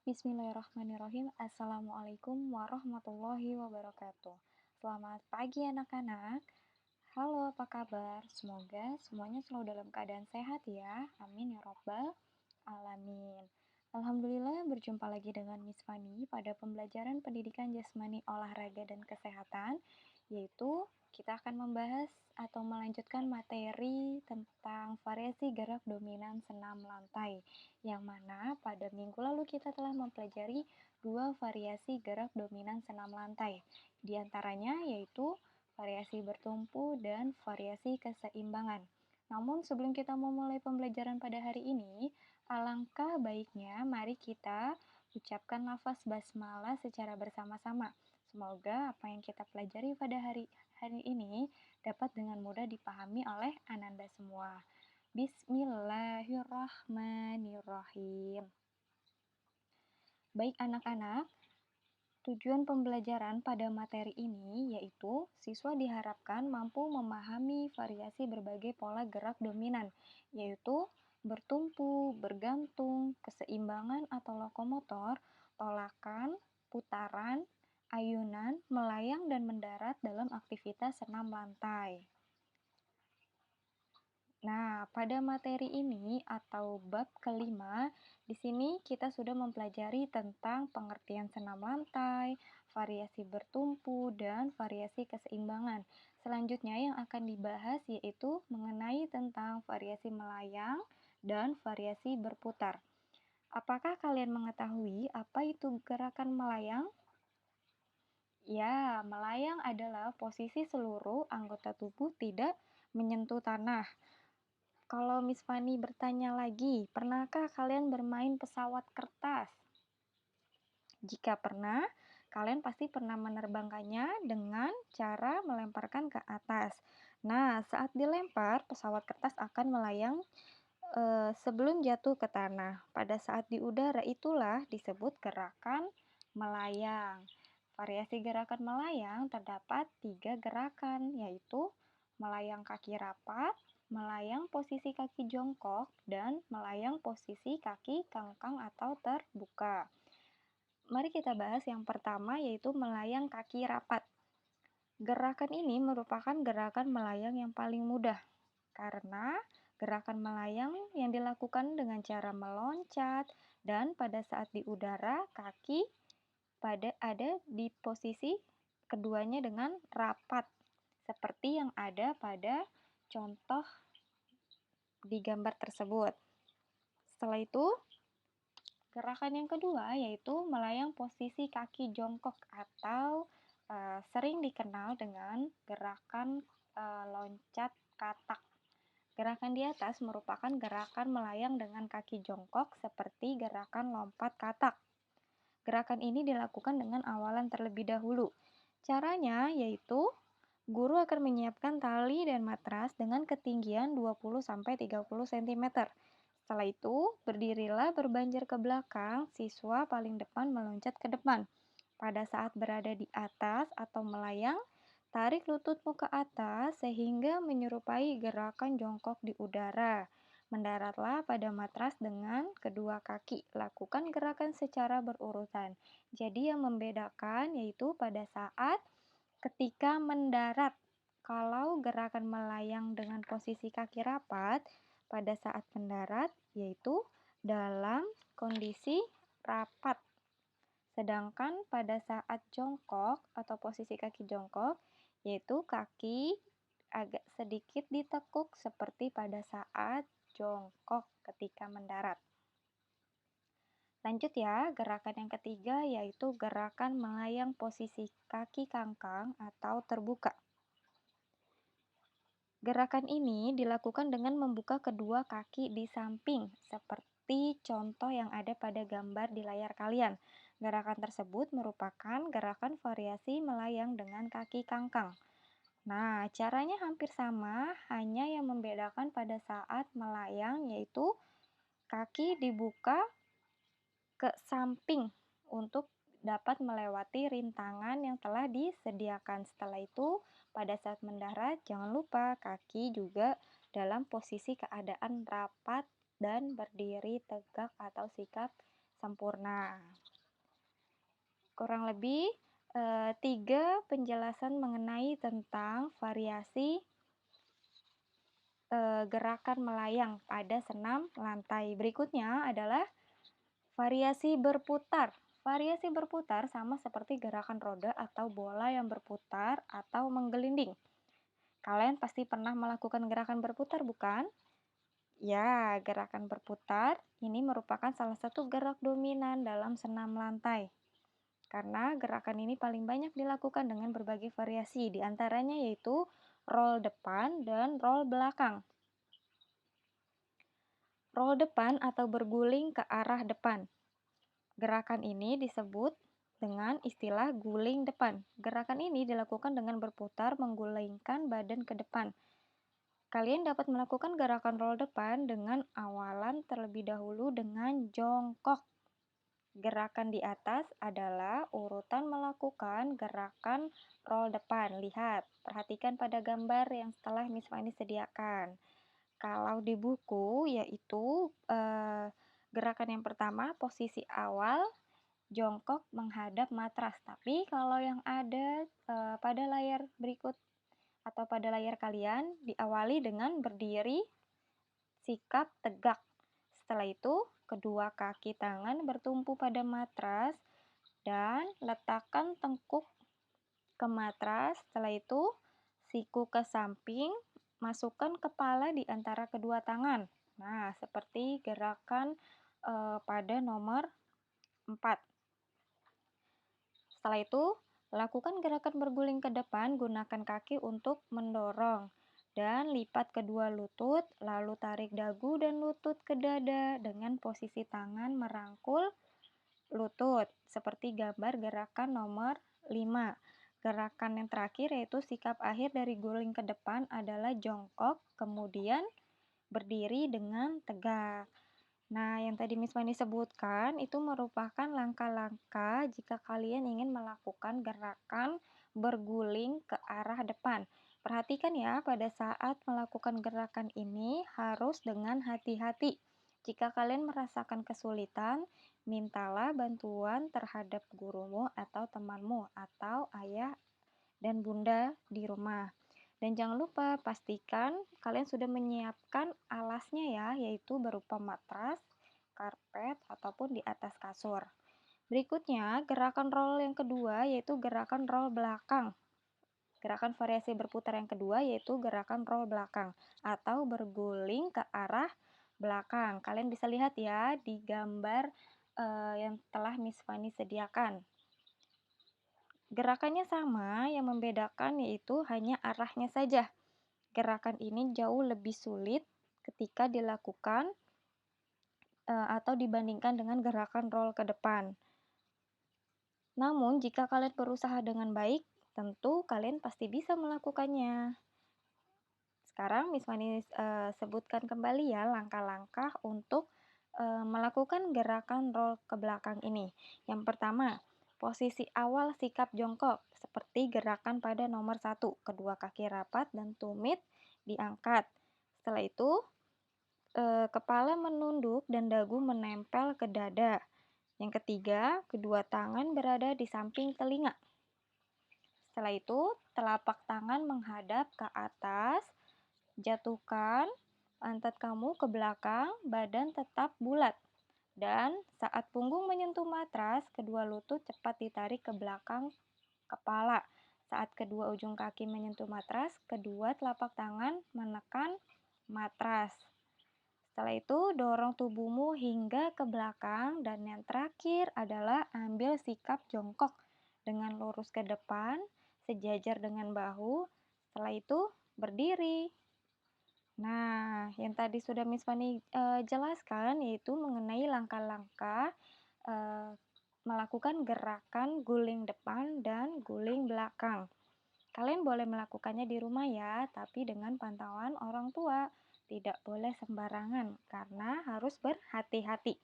Bismillahirrahmanirrahim. Assalamualaikum warahmatullahi wabarakatuh. Selamat pagi anak-anak. Halo, apa kabar? Semoga semuanya selalu dalam keadaan sehat ya. Amin ya robbal alamin. Alhamdulillah berjumpa lagi dengan Miss Fani pada pembelajaran pendidikan jasmani, olahraga, dan kesehatan, yaitu kita akan membahas atau melanjutkan materi tentang variasi gerak dominan senam lantai, yang mana pada minggu lalu kita telah mempelajari dua variasi gerak dominan senam lantai. Di antaranya yaitu variasi bertumpu dan variasi keseimbangan. Namun sebelum kita memulai pembelajaran pada hari ini, alangkah baiknya mari kita ucapkan lafaz basmalah secara bersama-sama. Semoga apa yang kita pelajari pada hari ini dapat dengan mudah dipahami oleh Ananda semua. Bismillahirrahmanirrahim. Baik anak-anak, tujuan pembelajaran pada materi ini yaitu siswa diharapkan mampu memahami variasi berbagai pola gerak dominan, yaitu bertumpu, bergantung, keseimbangan atau lokomotor, tolakan, putaran, ayunan, melayang, dan mendarat dalam aktivitas senam lantai. Nah, pada materi ini atau bab kelima, di sini kita sudah mempelajari tentang pengertian senam lantai, variasi bertumpu, dan variasi keseimbangan. Selanjutnya yang akan dibahas yaitu mengenai tentang variasi melayang dan variasi berputar. Apakah kalian mengetahui apa itu gerakan melayang? Ya, melayang adalah posisi seluruh anggota tubuh tidak menyentuh tanah. Kalau Miss Fani bertanya lagi, pernahkah kalian bermain pesawat kertas? Jika pernah, kalian pasti pernah menerbangkannya dengan cara melemparkan ke atas. Nah, saat dilempar, pesawat kertas akan melayang sebelum jatuh ke tanah. Pada saat di udara itulah disebut gerakan melayang. Variasi gerakan melayang terdapat 3 gerakan, yaitu melayang kaki rapat, melayang posisi kaki jongkok, dan melayang posisi kaki kangkang atau terbuka. Mari kita bahas yang pertama, yaitu melayang kaki rapat. Gerakan ini merupakan gerakan melayang yang paling mudah, karena gerakan melayang yang dilakukan dengan cara meloncat dan pada saat di udara, kaki ada di posisi keduanya dengan rapat, seperti yang ada pada contoh di gambar tersebut. Setelah itu, gerakan yang kedua yaitu melayang posisi kaki jongkok atau sering dikenal dengan gerakan loncat katak. Gerakan di atas merupakan gerakan melayang dengan kaki jongkok seperti gerakan lompat katak. Gerakan ini dilakukan dengan awalan terlebih dahulu. Caranya yaitu guru akan menyiapkan tali dan matras dengan ketinggian 20-30 cm. Setelah itu, berdirilah berbanjar ke belakang, siswa paling depan meloncat ke depan. Pada saat berada di atas atau melayang, tarik lututmu ke atas sehingga menyerupai gerakan jongkok di udara. Mendaratlah pada matras dengan kedua kaki. Lakukan gerakan secara berurutan. Jadi yang membedakan yaitu pada saat ketika mendarat. Kalau gerakan melayang dengan posisi kaki rapat, pada saat mendarat yaitu dalam kondisi rapat. Sedangkan pada saat jongkok atau posisi kaki jongkok, yaitu kaki agak sedikit ditekuk seperti pada saat jongkok ketika mendarat. Lanjut ya, gerakan yang ketiga yaitu gerakan melayang posisi kaki kangkang atau terbuka. Gerakan ini dilakukan dengan membuka kedua kaki di samping, seperti contoh yang ada pada gambar di layar kalian. Gerakan tersebut merupakan gerakan variasi melayang dengan kaki kangkang. Nah, caranya hampir sama, hanya yang membedakan pada saat melayang yaitu kaki dibuka ke samping untuk dapat melewati rintangan yang telah disediakan. Setelah itu, pada saat mendarat, jangan lupa kaki juga dalam posisi keadaan rapat dan berdiri tegak atau sikap sempurna. Kurang lebih 3 penjelasan mengenai tentang variasi gerakan melayang pada senam lantai. Berikutnya adalah variasi berputar. Variasi berputar sama seperti gerakan roda atau bola yang berputar atau menggelinding. Kalian pasti pernah melakukan gerakan berputar, bukan? Ya, gerakan berputar ini merupakan salah satu gerak dominan dalam senam lantai. Karena gerakan ini paling banyak dilakukan dengan berbagai variasi, di antaranya yaitu roll depan dan roll belakang. Roll depan atau berguling ke arah depan. Gerakan ini disebut dengan istilah guling depan. Gerakan ini dilakukan dengan berputar menggulingkan badan ke depan. Kalian dapat melakukan gerakan roll depan dengan awalan terlebih dahulu dengan jongkok. Gerakan di atas adalah urutan melakukan gerakan roll depan. Lihat, perhatikan pada gambar yang telah Miss Fani sediakan. Kalau di buku, yaitu gerakan yang pertama, posisi awal, jongkok menghadap matras. Tapi kalau yang ada pada layar berikut atau pada layar kalian, diawali dengan berdiri, sikap tegak. Setelah itu, kedua kaki tangan bertumpu pada matras dan letakkan tengkuk ke matras. Setelah itu, siku ke samping, masukkan kepala di antara kedua tangan. Nah, seperti gerakan pada nomor 4. Setelah itu, lakukan gerakan berguling ke depan, gunakan kaki untuk mendorong. Dan lipat kedua lutut, lalu tarik dagu dan lutut ke dada dengan posisi tangan merangkul lutut, seperti gambar gerakan nomor 5. Gerakan yang terakhir yaitu sikap akhir dari guling ke depan adalah jongkok, kemudian berdiri dengan tegak. Nah, yang tadi Miss Fani sebutkan itu merupakan langkah-langkah jika kalian ingin melakukan gerakan berguling ke arah depan. Perhatikan ya, pada saat melakukan gerakan ini harus dengan hati-hati. Jika kalian merasakan kesulitan, mintalah bantuan terhadap gurumu atau temanmu atau ayah dan bunda di rumah. Dan jangan lupa pastikan kalian sudah menyiapkan alasnya ya, yaitu berupa matras, karpet, ataupun di atas kasur. Berikutnya, gerakan roll yang kedua yaitu gerakan roll belakang. Gerakan variasi berputar yang kedua yaitu gerakan roll belakang atau berguling ke arah belakang. Kalian bisa lihat ya di gambar yang telah Miss Fani sediakan. Gerakannya sama, yang membedakan yaitu hanya arahnya saja. Gerakan ini jauh lebih sulit ketika dilakukan atau dibandingkan dengan gerakan roll ke depan. Namun, jika kalian berusaha dengan baik, tentu kalian pasti bisa melakukannya. Sekarang Miss Fani sebutkan kembali ya langkah-langkah untuk melakukan gerakan roll ke belakang ini. Yang pertama, posisi awal sikap jongkok, seperti gerakan pada nomor 1, kedua kaki rapat dan tumit diangkat. Setelah itu, kepala menunduk dan dagu menempel ke dada. Yang ketiga, kedua tangan berada di samping telinga. Setelah itu, telapak tangan menghadap ke atas, jatuhkan pantat kamu ke belakang, badan tetap bulat. Dan saat punggung menyentuh matras, kedua lutut cepat ditarik ke belakang kepala. Saat kedua ujung kaki menyentuh matras, kedua telapak tangan menekan matras. Setelah itu, dorong tubuhmu hingga ke belakang dan yang terakhir adalah ambil sikap jongkok dengan lurus ke depan, sejajar dengan bahu. Setelah itu, berdiri. Nah, yang tadi sudah Miss Fani jelaskan yaitu mengenai langkah-langkah melakukan gerakan guling depan dan guling belakang. Kalian boleh melakukannya di rumah ya, tapi dengan pantauan orang tua. Tidak boleh sembarangan karena harus berhati-hati.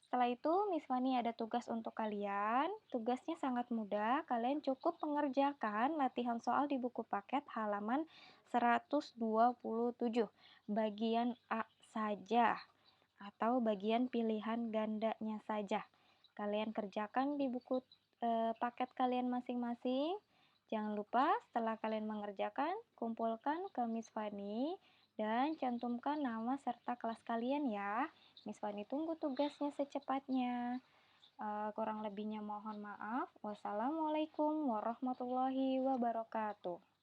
Setelah itu, Miss Fani ada tugas untuk kalian. Tugasnya sangat mudah. Kalian cukup mengerjakan latihan soal di buku paket halaman 127, bagian A saja. atau bagian pilihan gandanya saja. Kalian kerjakan di buku paket kalian masing-masing. Jangan lupa setelah kalian mengerjakan, kumpulkan ke Miss Fani dan cantumkan nama serta kelas kalian ya. Miss Fani tunggu tugasnya secepatnya. Kurang lebihnya mohon maaf. Wassalamualaikum warahmatullahi wabarakatuh.